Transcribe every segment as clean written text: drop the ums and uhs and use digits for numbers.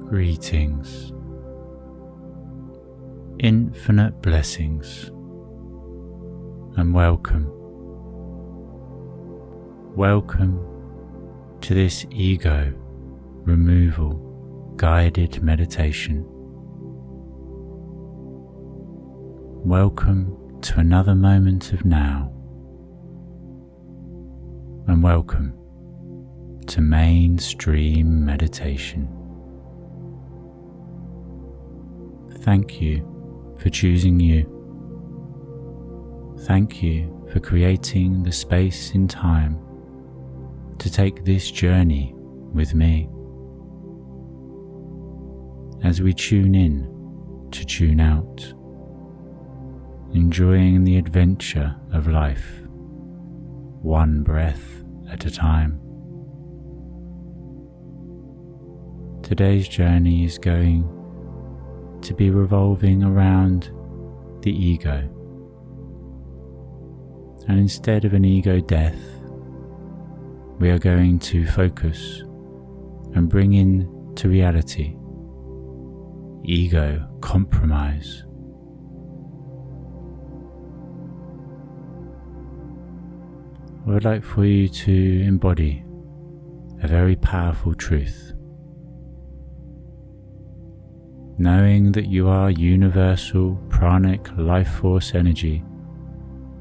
Greetings, infinite blessings, and welcome. Welcome to this ego removal guided meditation. Welcome to another moment of now, and welcome to mainstream meditation. Thank you for choosing you. Thank you for creating the space and time to take this journey with me. As we tune in to tune out, enjoying the adventure of life, one breath at a time. Today's journey is going to be revolving around the ego. And instead of an ego death, we are going to focus and bring in to reality ego compromise. I would like for you to embody a very powerful truth. Knowing that you are universal pranic life force energy,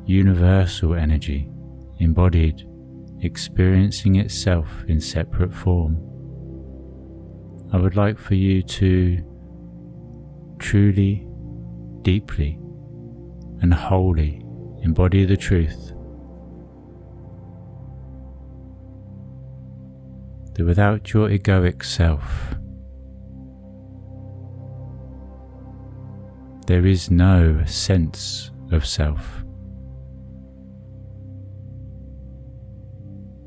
universal energy, embodied, experiencing itself in separate form. I would like for you to truly, deeply, and wholly embody the truth that without your egoic self, there is no sense of self.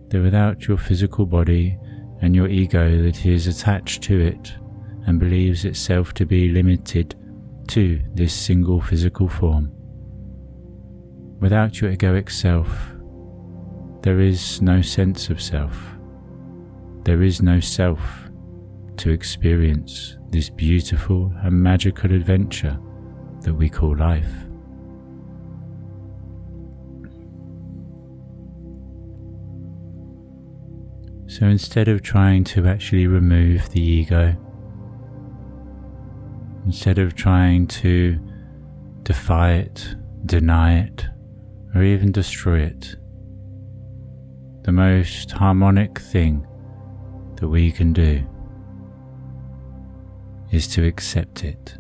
That without your physical body and your ego that is attached to it and believes itself to be limited to this single physical form, without your egoic self, there is no sense of self. There is no self to experience this beautiful and magical adventure that we call life. So instead of trying to actually remove the ego, instead of trying to defy it, deny it, or even destroy it, the most harmonic thing that we can do is to accept it.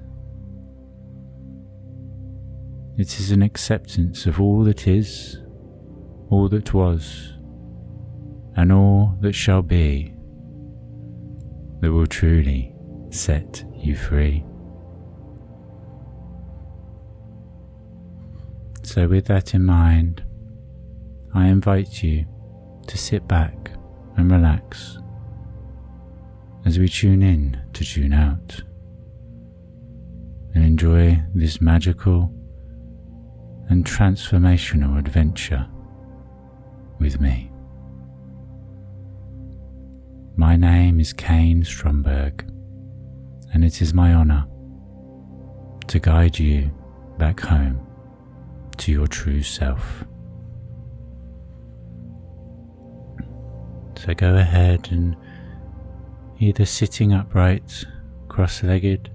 It is an acceptance of all that is, all that was, and all that shall be that will truly set you free. So with that in mind, I invite you to sit back and relax as we tune in to tune out and enjoy this magical and transformational adventure with me. My name is Kain Stromberg, and it is my honor to guide you back home to your true self. So go ahead and either sitting upright, cross-legged,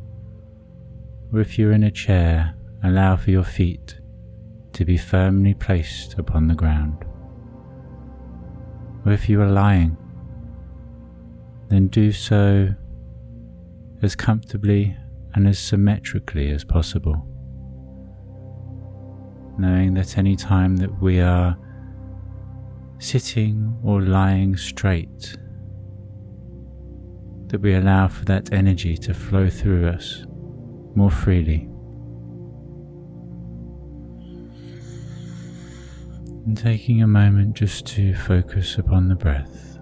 or if you're in a chair, allow for your feet to be firmly placed upon the ground. Or if you are lying, then do so as comfortably and as symmetrically as possible, knowing that any time that we are sitting or lying straight, that we allow for that energy to flow through us more freely. And taking a moment just to focus upon the breath,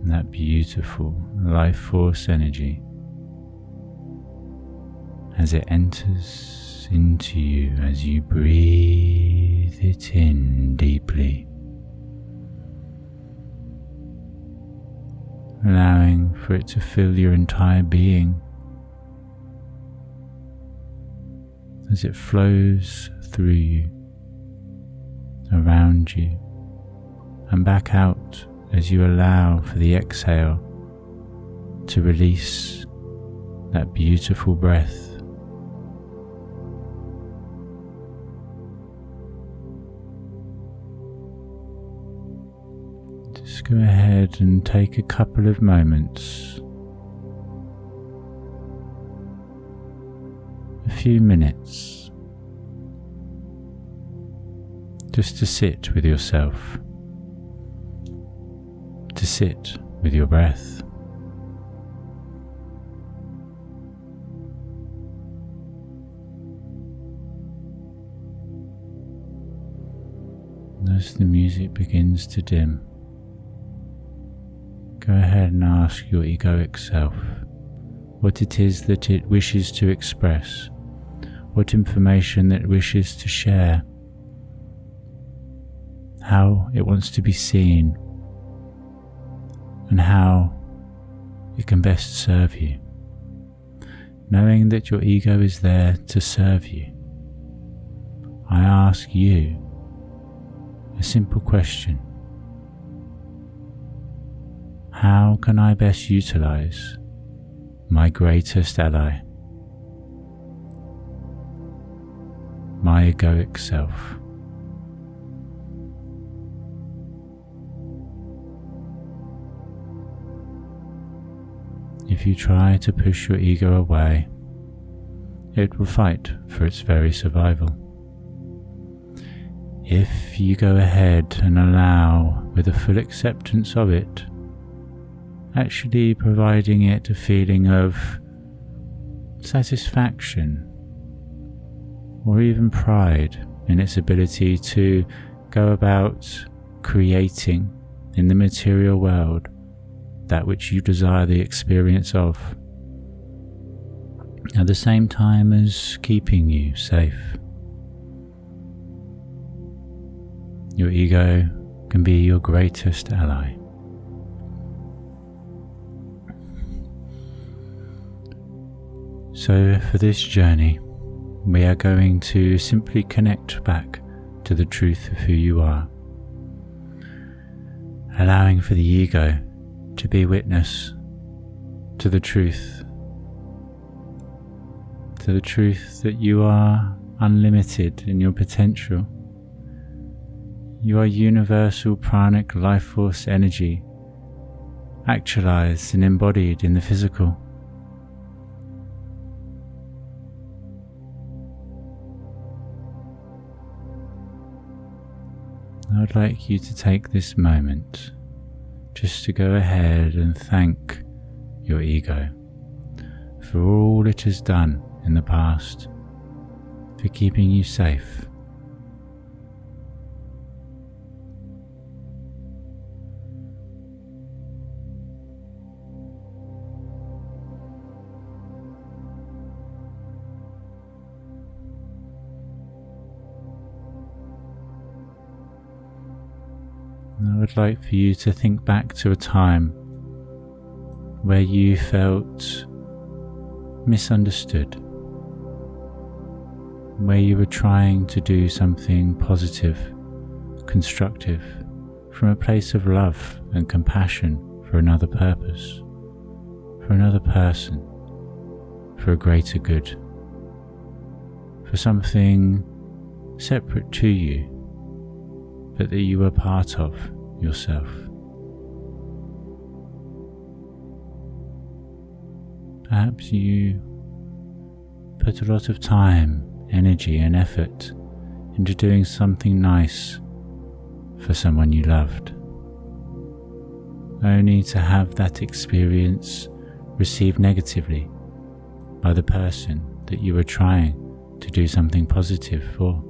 that beautiful life force energy as it enters into you as you breathe it in deeply, allowing for it to fill your entire being as it flows through you, around you, and back out as you allow for the exhale to release that beautiful breath. Just go ahead and take a couple of moments, a few minutes, just to sit with yourself, to sit with your breath. As the music begins to dim, go ahead and ask your egoic self what it is that it wishes to express, what information that it wishes to share, how it wants to be seen, and how it can best serve you. Knowing that your ego is there to serve you, I ask you a simple question. How can I best utilize my greatest ally, my egoic self? If you try to push your ego away, it will fight for its very survival. If you go ahead and allow, with a full acceptance of it, actually providing it a feeling of satisfaction or even pride in its ability to go about creating in the material world that which you desire the experience of, at the same time as keeping you safe. Your ego can be your greatest ally. So for this journey, we are going to simply connect back to the truth of who you are, allowing for the ego to be witness to the truth that you are unlimited in your potential. You are universal pranic life force energy, actualized and embodied in the physical. I would like you to take this moment just to go ahead and thank your ego for all it has done in the past, for keeping you safe. I would like for you to think back to a time where you felt misunderstood, where you were trying to do something positive, constructive, from a place of love and compassion for another purpose, for another person, for a greater good, for something separate to you, but that you were part of yourself. Perhaps you put a lot of time, energy and effort into doing something nice for someone you loved, only to have that experience received negatively by the person that you were trying to do something positive for.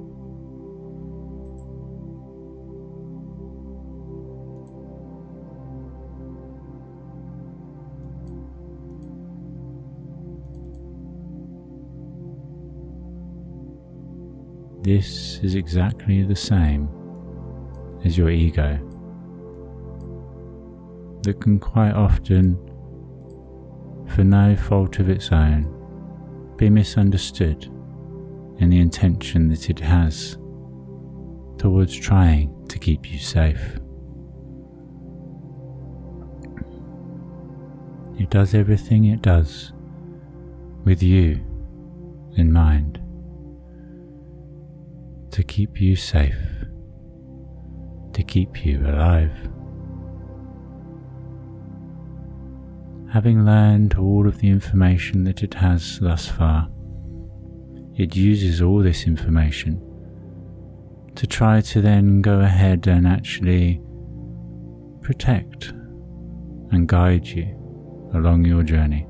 This is exactly the same as your ego. that can quite often, for no fault of its own, be misunderstood in the intention that it has towards trying to keep you safe. It does everything it does with you in mind, to keep you safe, to keep you alive. Having learned all of the information that it has thus far, it uses all this information to try to then go ahead and actually protect and guide you along your journey.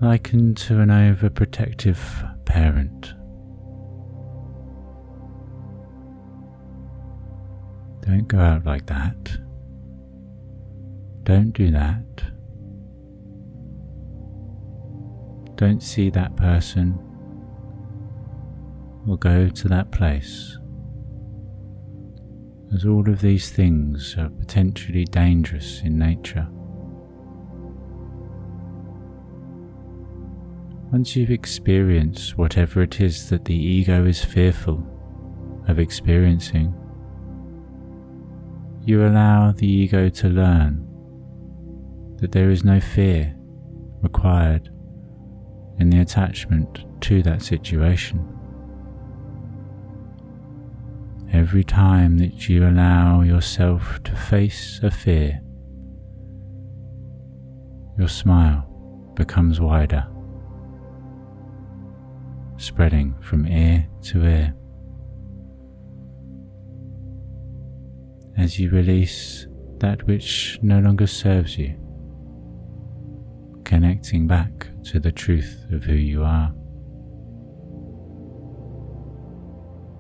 Likened to an overprotective parent. Don't go out like that. Don't do that. Don't see that person or go to that place, as all of these things are potentially dangerous in nature. Once you've experienced whatever it is that the ego is fearful of experiencing, you allow the ego to learn that there is no fear required in the attachment to that situation. Every time that you allow yourself to face a fear, your smile becomes wider, spreading from ear to ear. As you release that which no longer serves you, connecting back to the truth of who you are.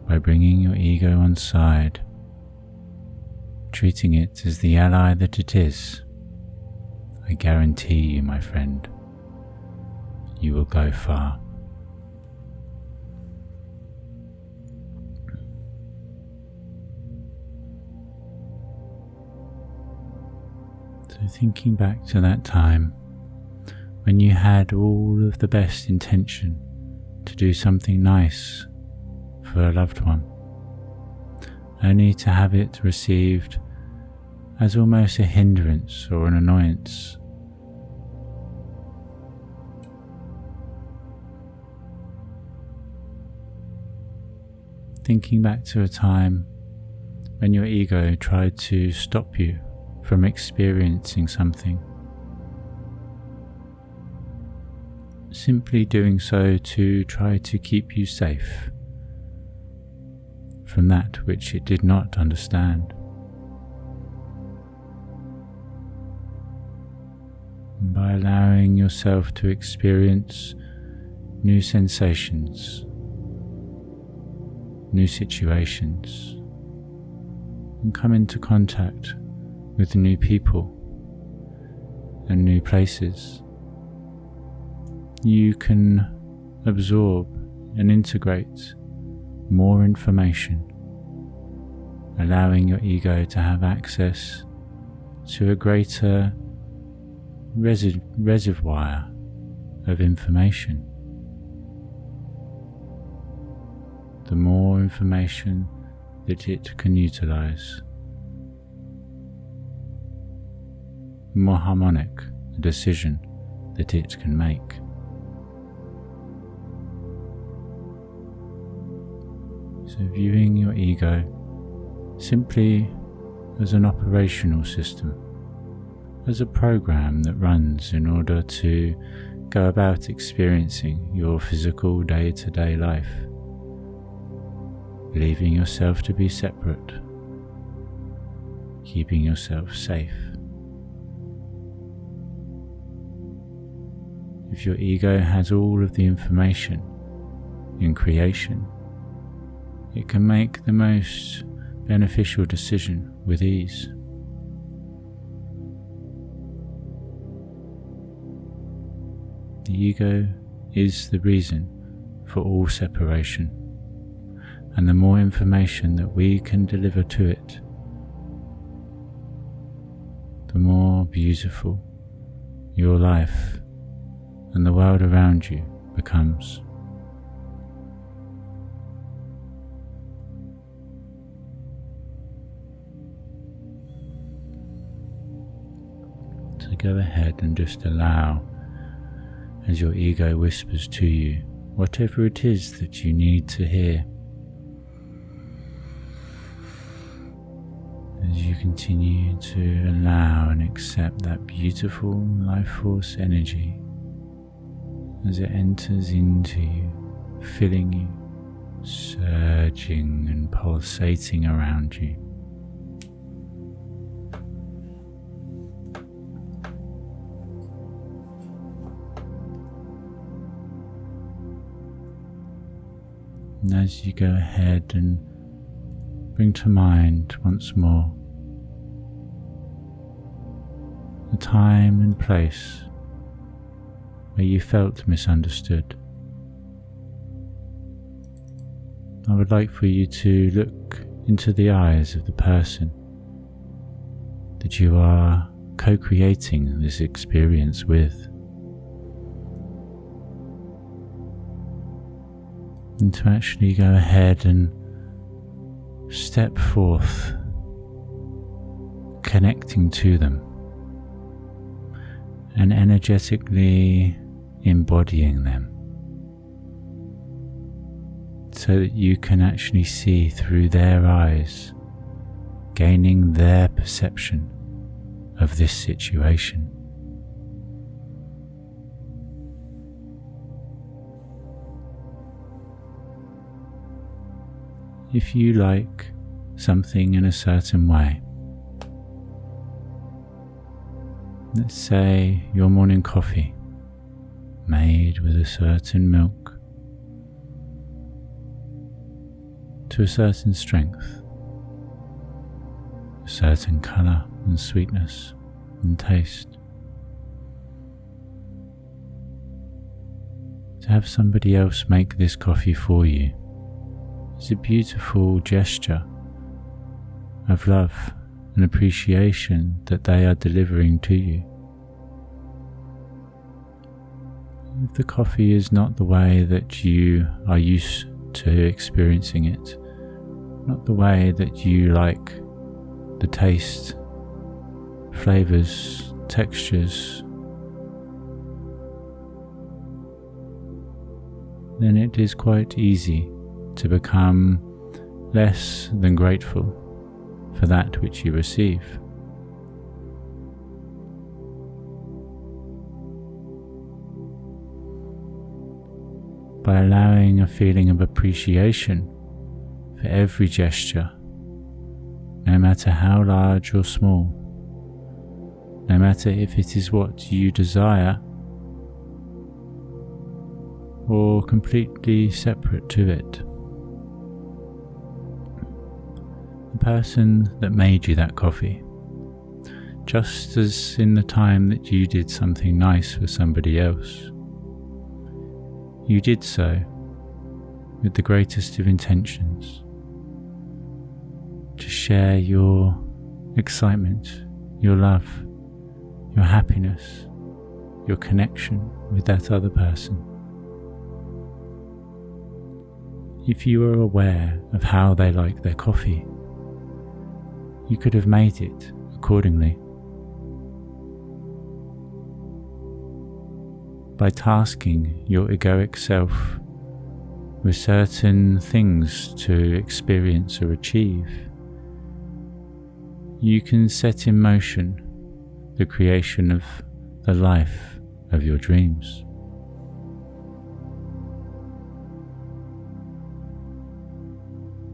By bringing your ego on side, treating it as the ally that it is, I guarantee you, my friend, you will go far. So thinking back to that time when you had all of the best intention to do something nice for a loved one, only to have it received as almost a hindrance or an annoyance. Thinking back to a time when your ego tried to stop you from experiencing something, simply doing so to try to keep you safe from that which it did not understand. And by allowing yourself to experience new sensations, new situations, and come into contact with new people and new places, you can absorb and integrate more information, allowing your ego to have access to a greater reservoir of information. The more information that it can utilize, the more harmonic a decision that it can make. So viewing your ego simply as an operational system, as a program that runs in order to go about experiencing your physical day-to-day life, believing yourself to be separate, keeping yourself safe. If your ego has all of the information in creation, it can make the most beneficial decision with ease. The ego is the reason for all separation, and the more information that we can deliver to it the more beautiful your life and the world around you becomes. So go ahead and just allow, as your ego whispers to you, whatever it is that you need to hear. As you continue to allow and accept that beautiful life force energy as it enters into you, filling you, surging and pulsating around you. And as you go ahead and bring to mind once more the time and place where you felt misunderstood, I would like for you to look into the eyes of the person that you are co-creating this experience with, and to actually go ahead and step forth, connecting to them and energetically embodying them, so that you can actually see through their eyes, gaining their perception of this situation. If you like something in a certain way, let's say your morning coffee made with a certain milk to a certain strength, a certain colour and sweetness and taste. To have somebody else make this coffee for you is a beautiful gesture of love and appreciation that they are delivering to you. If the coffee is not the way that you are used to experiencing it, not the way that you like the taste, flavours, textures, then it is quite easy to become less than grateful for that which you receive. By allowing a feeling of appreciation for every gesture, no matter how large or small, no matter if it is what you desire or completely separate to it. The person that made you that coffee, just as in the time that you did something nice for somebody else, you did so with the greatest of intentions, to share your excitement, your love, your happiness, your connection with that other person. If you were aware of how they like their coffee, you could have made it accordingly. By tasking your egoic self with certain things to experience or achieve, you can set in motion the creation of the life of your dreams.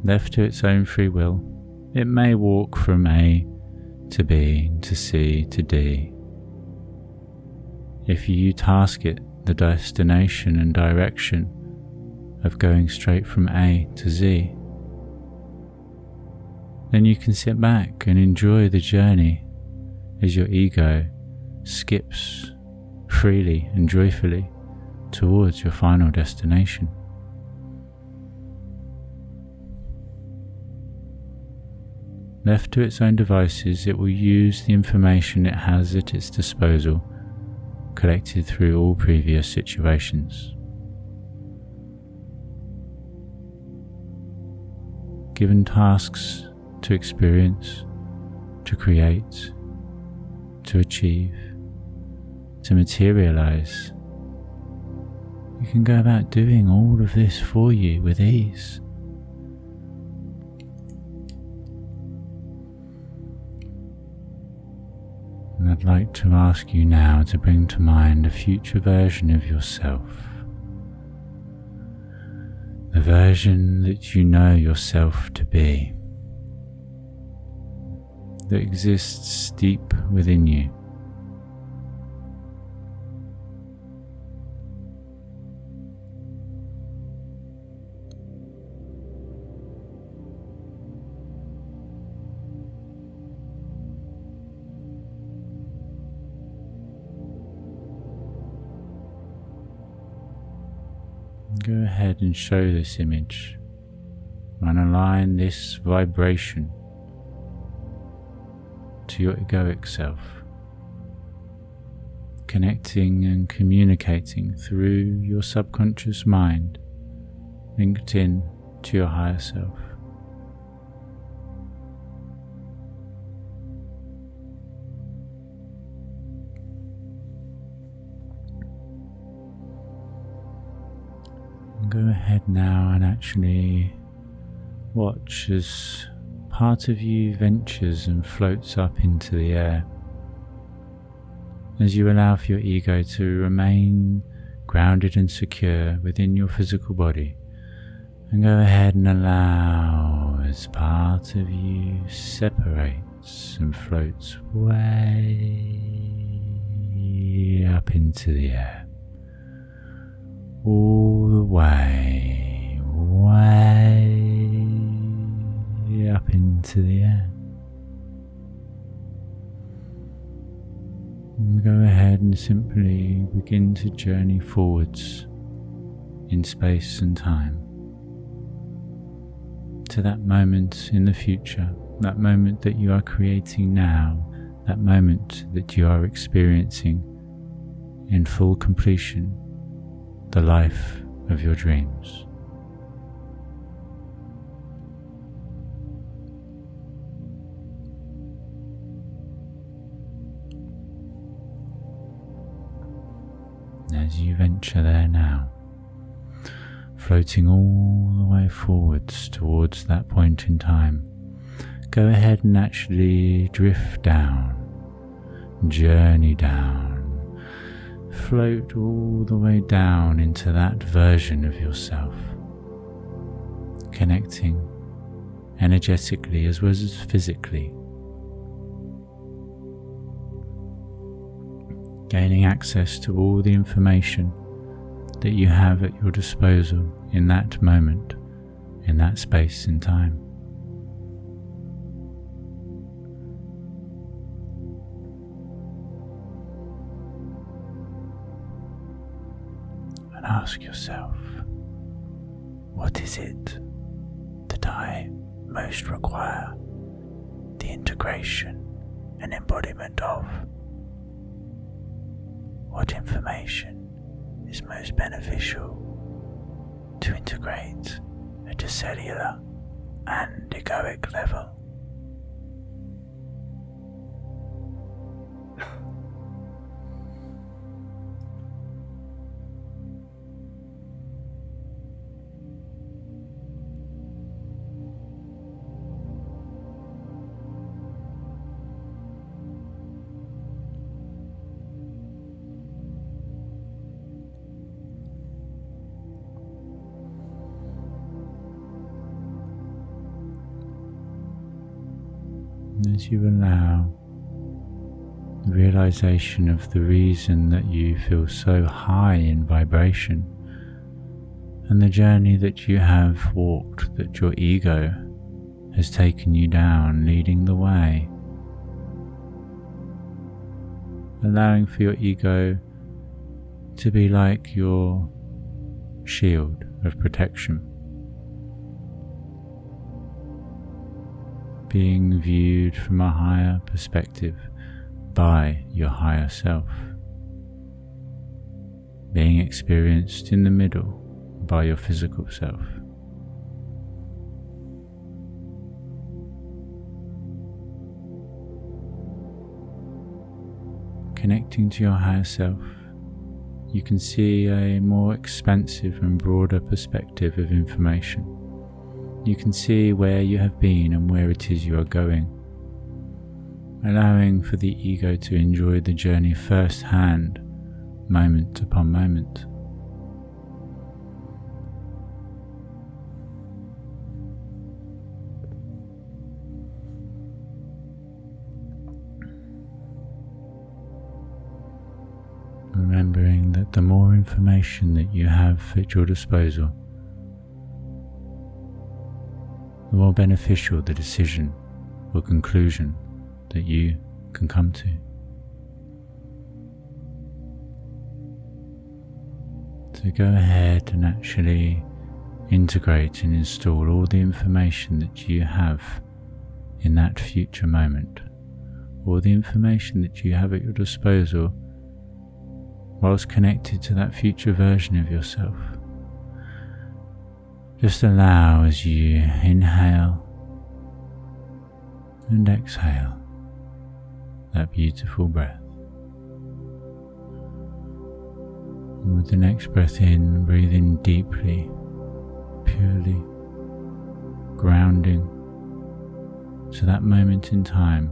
Left to its own free will, it may walk from A to B to C to D. If you task it the destination and direction of going straight from A to Z, then you can sit back and enjoy the journey as your ego skips freely and joyfully towards your final destination. Left to its own devices, it will use the information it has at its disposal, collected through all previous situations. Given tasks to experience, to create, to achieve, to materialize, you can go about doing all of this for you with ease. And I'd like to ask you now to bring to mind a future version of yourself. The version that you know yourself to be, that exists deep within you. Go ahead and show this image and align this vibration to your egoic self, connecting and communicating through your subconscious mind, linked in to your higher self. Go ahead now and actually watch as part of you ventures and floats up into the air, as you allow for your ego to remain grounded and secure within your physical body. And go ahead and allow as part of you separates and floats way up into the air. All the way up into the air. And go ahead and simply begin to journey forwards in space and time to that moment in the future, that moment that you are creating now, that moment that you are experiencing in full completion, the life of your dreams. As you venture there now, floating all the way forwards towards that point in time, go ahead and actually drift down, journey down, float all the way down into that version of yourself, connecting energetically as well as physically, gaining access to all the information that you have at your disposal in that moment, in that space and time. And ask yourself, what is it that I most require the integration and embodiment of? What information is most beneficial to integrate at a cellular and egoic level? As you allow the realization of the reason that you feel so high in vibration and the journey that you have walked, that your ego has taken you down, leading the way, allowing for your ego to be like your shield of protection, being viewed from a higher perspective by your higher self, being experienced in the middle by your physical self. Connecting to your higher self, you can see a more expansive and broader perspective of information. You can see where you have been and where it is you are going, allowing for the ego to enjoy the journey firsthand, moment upon moment. Remembering that the more information that you have at your disposal, the more beneficial the decision or conclusion that you can come to. So go ahead and actually integrate and install all the information that you have in that future moment, all the information that you have at your disposal whilst connected to that future version of yourself. Just allow as you inhale and exhale that beautiful breath. And with the next breath in, breathe in deeply, purely grounding to that moment in time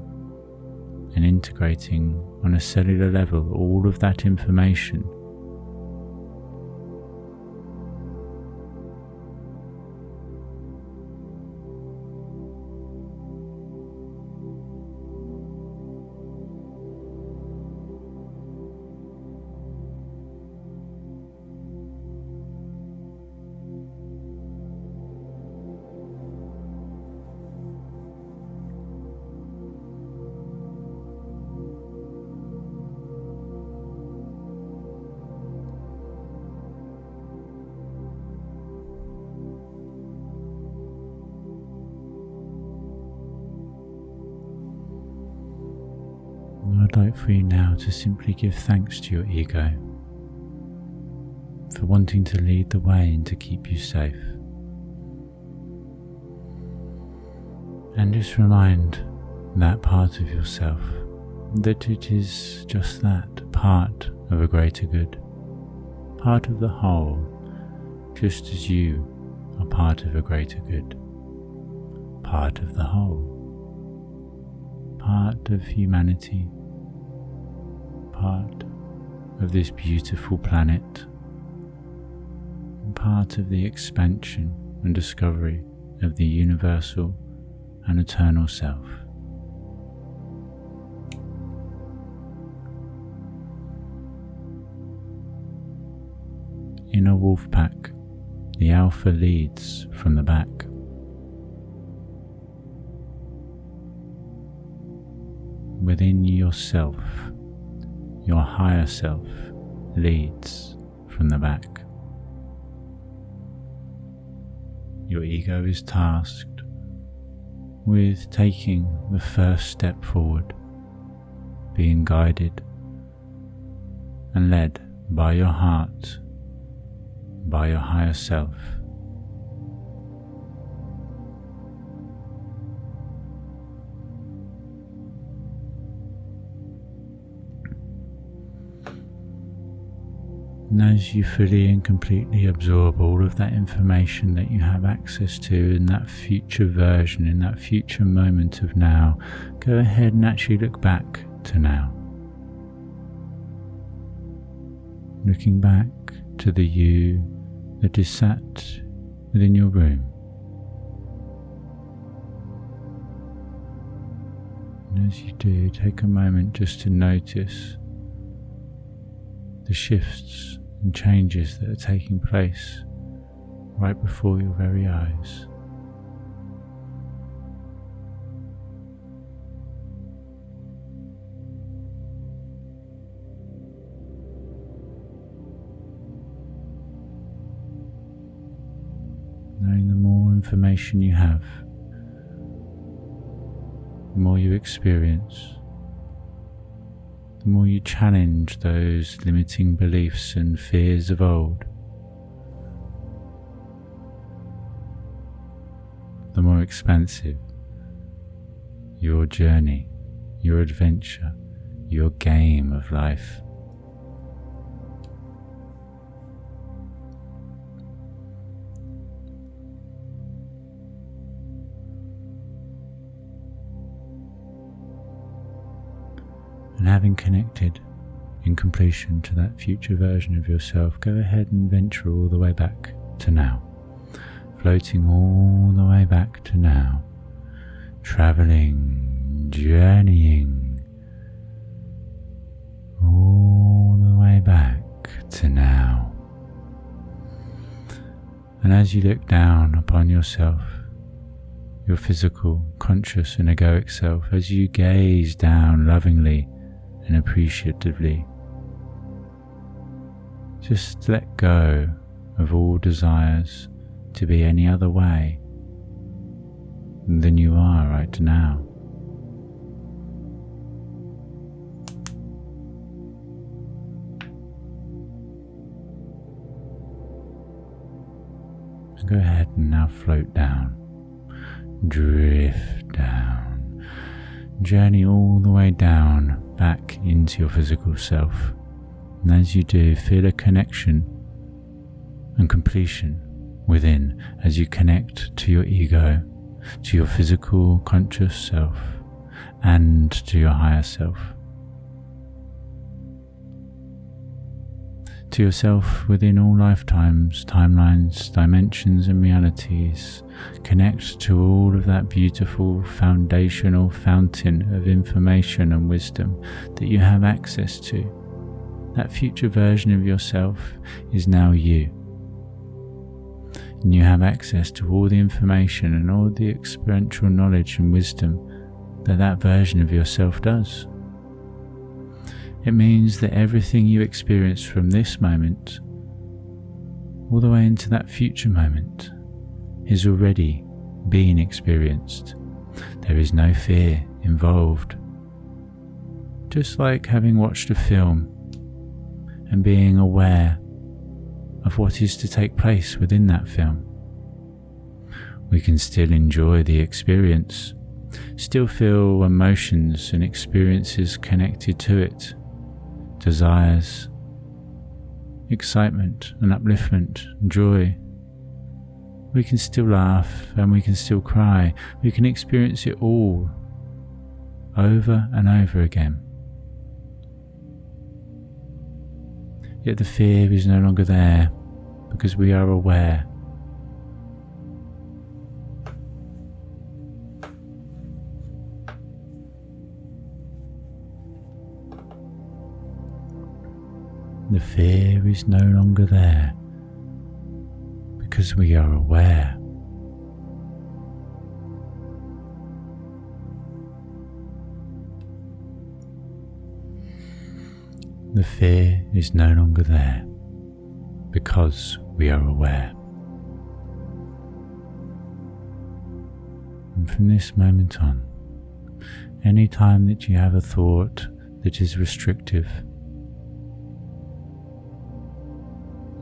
and integrating on a cellular level all of that information. I'd like for you now to simply give thanks to your ego for wanting to lead the way and to keep you safe. And just remind that part of yourself that it is just that, part of a greater good, part of the whole, just as you are part of a greater good, part of the whole, part of humanity, part of this beautiful planet, and part of the expansion and discovery of the universal and eternal self. In a wolf pack, the alpha leads from the back. Within yourself, your higher self leads from the back. Your ego is tasked with taking the first step forward, being guided and led by your heart, by your higher self. And as you fully and completely absorb all of that information that you have access to in that future version, in that future moment of now, go ahead and actually look back to now. Looking back to the you that is sat within your room. And as you do, take a moment just to notice the shifts and changes that are taking place right before your very eyes. Knowing the more information you have, the more you experience, the more you challenge those limiting beliefs and fears of old, the more expansive your journey, your adventure, your game of life. And having connected in completion to that future version of yourself, go ahead and venture all the way back to now, floating all the way back to now, traveling, journeying all the way back to now. And as you look down upon yourself, your physical, conscious and egoic self, as you gaze down lovingly and appreciatively, just let go of all desires to be any other way than you are right now. And go ahead and now float down, drift down, journey all the way down back into your physical self. And as you do, feel a connection and completion within as you connect to your ego, to your physical conscious self, and to your higher self. To yourself within all lifetimes, timelines, dimensions and realities. Connect to all of that beautiful foundational fountain of information and wisdom that you have access to. That future version of yourself is now you. And you have access to all the information and all the experiential knowledge and wisdom that that version of yourself does. It means that everything you experience from this moment all the way into that future moment is already being experienced. There is no fear involved. Just like having watched a film and being aware of what is to take place within that film. We can still enjoy the experience, still feel emotions and experiences connected to it, desires, excitement and upliftment, joy. We can still laugh and we can still cry. We can experience it all over and over again. Yet the fear is no longer there because we are aware. The fear is no longer there because we are aware. The fear is no longer there because we are aware. And from this moment on, any time that you have a thought that is restrictive,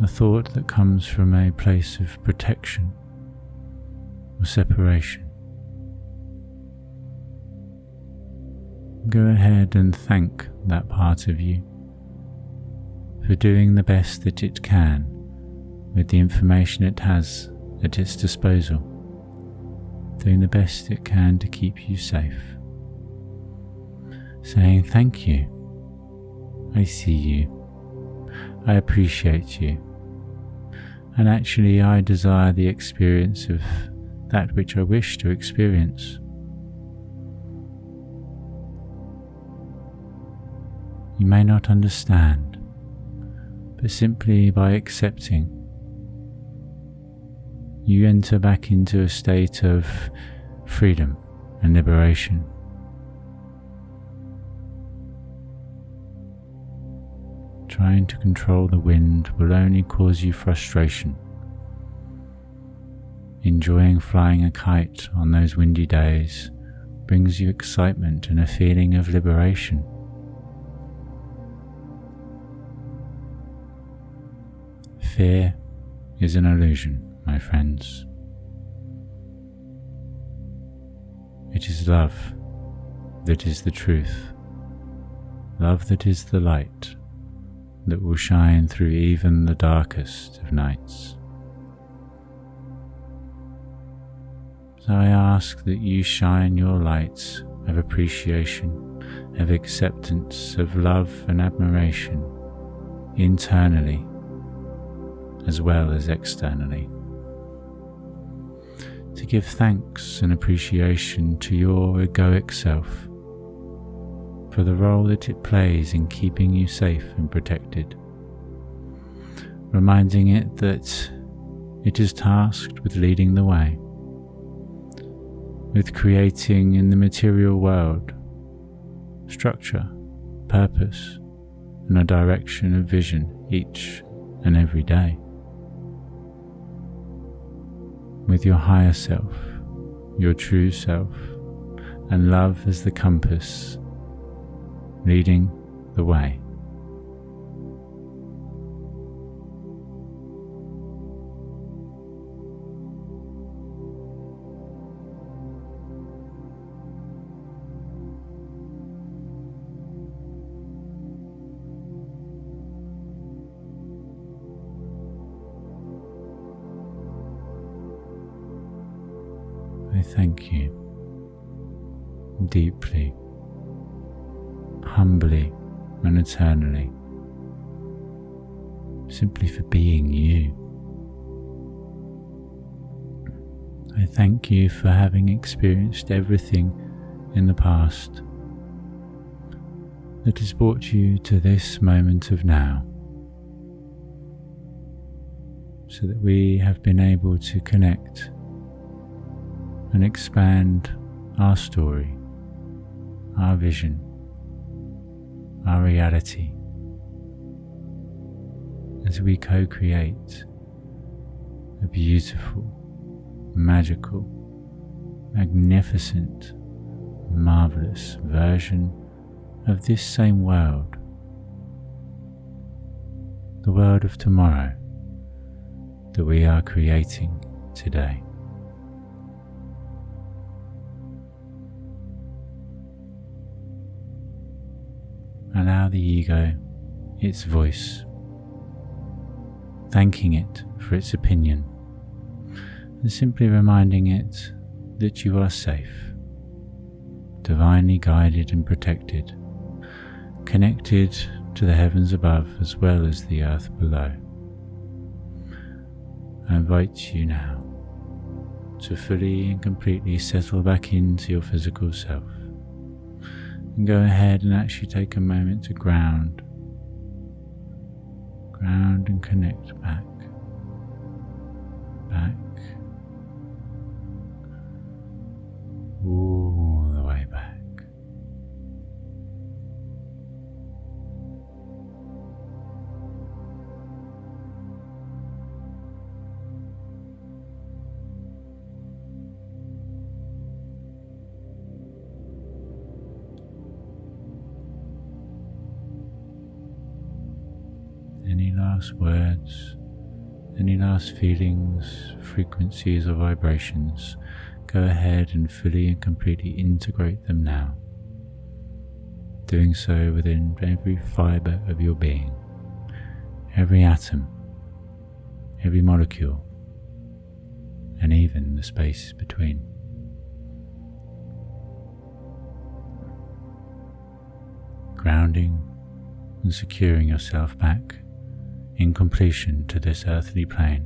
a thought that comes from a place of protection or separation, go ahead and thank that part of you for doing the best that it can with the information it has at its disposal, doing the best it can to keep you safe, saying thank you, I see you, I appreciate you, and actually I desire the experience of that which I wish to experience. You may not understand, but simply by accepting, you enter back into a state of freedom and liberation. Trying to control the wind will only cause you frustration. Enjoying flying a kite on those windy days brings you excitement and a feeling of liberation. Fear is an illusion, my friends. It is love that is the truth, love that is the light that will shine through even the darkest of nights. So I ask that you shine your lights of appreciation, of acceptance, of love and admiration internally as well as externally, to give thanks and appreciation to your egoic self for the role that it plays in keeping you safe and protected, reminding it that it is tasked with leading the way, with creating in the material world structure, purpose, and a direction of vision each and every day. With your higher self, your true self, and love as the compass, leading the way. I thank you deeply, humbly and eternally, simply for being you. I thank you for having experienced everything in the past that has brought you to this moment of now, so that we have been able to connect and expand our story, our vision, our reality, as we co-create a beautiful, magical, magnificent, marvelous version of this same world, the world of tomorrow that we are creating today. Allow the ego its voice, thanking it for its opinion, and simply reminding it that you are safe, divinely guided and protected, connected to the heavens above as well as the earth below. I invite you now to fully and completely settle back into your physical self. And go ahead and actually take a moment to ground and connect back, all the way back. Any last words, any last feelings, frequencies or vibrations, go ahead and fully and completely integrate them now, doing so within every fibre of your being, every atom, every molecule, and even the space between. Grounding and securing yourself back in completion to this earthly plane,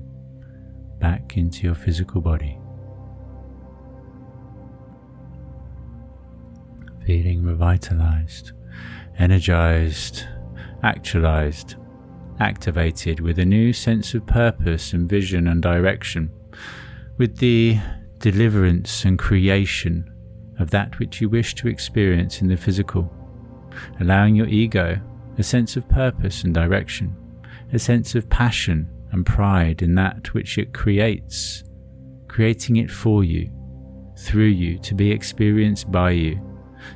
back into your physical body, feeling revitalized, energized, actualized, activated with a new sense of purpose and vision and direction, with the deliverance and creation of that which you wish to experience in the physical, allowing your ego a sense of purpose and direction, a sense of passion and pride in that which it creates, creating it for you, through you, to be experienced by you,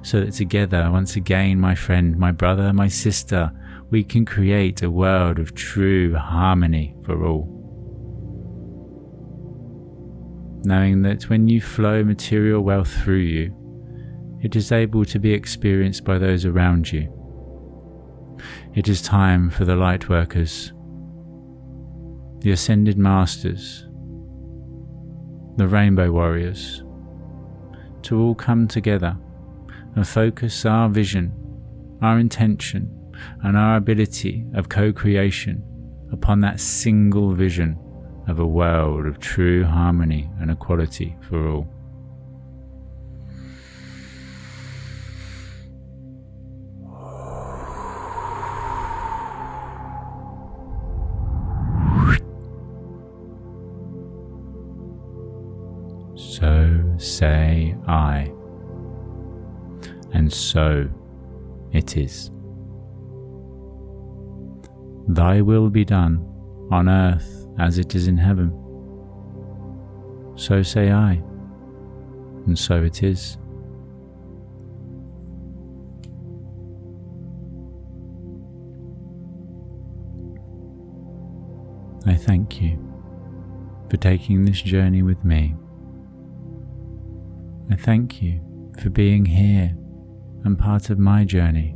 so that together, once again, my friend, my brother, my sister, we can create a world of true harmony for all. Knowing that when you flow material wealth through you, it is able to be experienced by those around you. It is time for the light workers, the ascended masters, the rainbow warriors, to all come together and focus our vision, our intention, and our ability of co-creation upon that single vision of a world of true harmony and equality for all. So say I, and so it is. Thy will be done on earth as it is in heaven. So say I, and so it is. I thank you for taking this journey with me. I thank you for being here and part of my journey.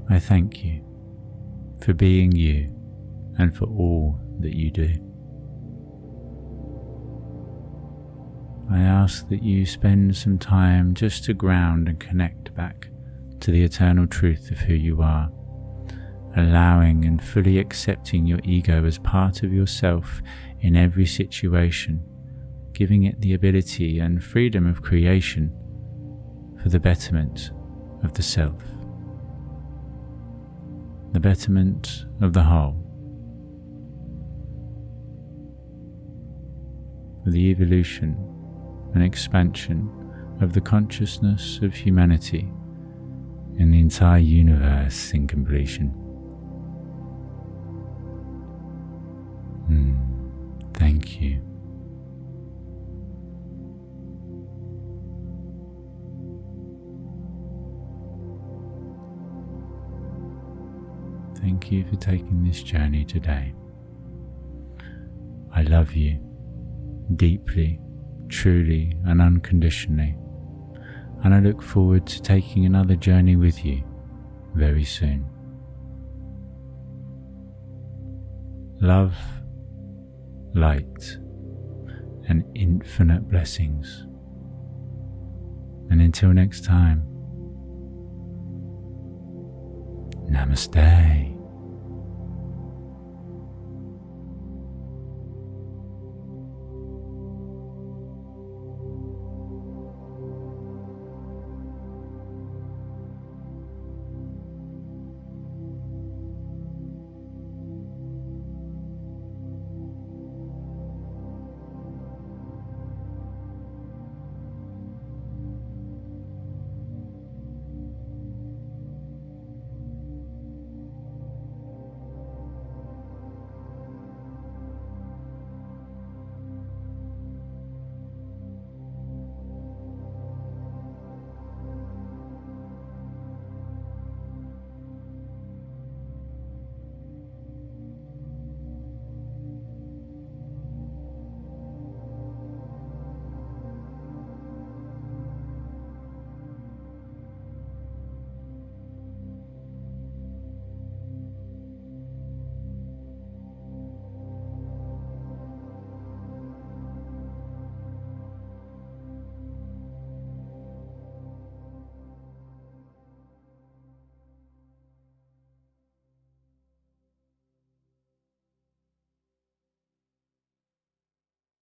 I thank you for being you and for all that you do. I ask that you spend some time just to ground and connect back to the eternal truth of who you are, allowing and fully accepting your ego as part of yourself in every situation, giving it the ability and freedom of creation for the betterment of the self, the betterment of the whole, for the evolution and expansion of the consciousness of humanity in the entire universe in completion. Thank you. Thank you for taking this journey today. I love you deeply, truly, and unconditionally, and I look forward to taking another journey with you very soon. Love, light, and infinite blessings. And until next time, Namaste.